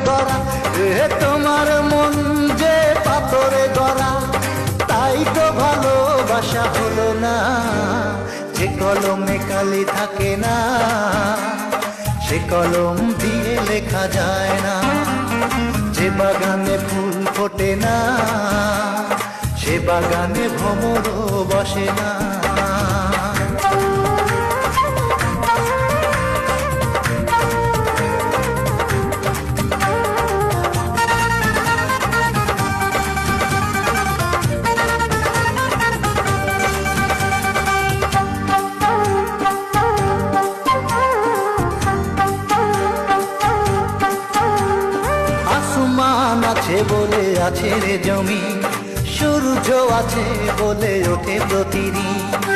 গড়া তোমার মন যে পাথরে গড়া, তাই তো ভালোবাসা হলো না। যে কলমে কালি থাকে না, সে কলম দিয়ে লেখা যায় না। যে বাগানে ফুল ফোটে না, সে বাগানে ভ্রমরও বসে না। আসমান আছে বলে আছে রে জমি, সূর্য আছে বলে ওঠে প্রতিদিন।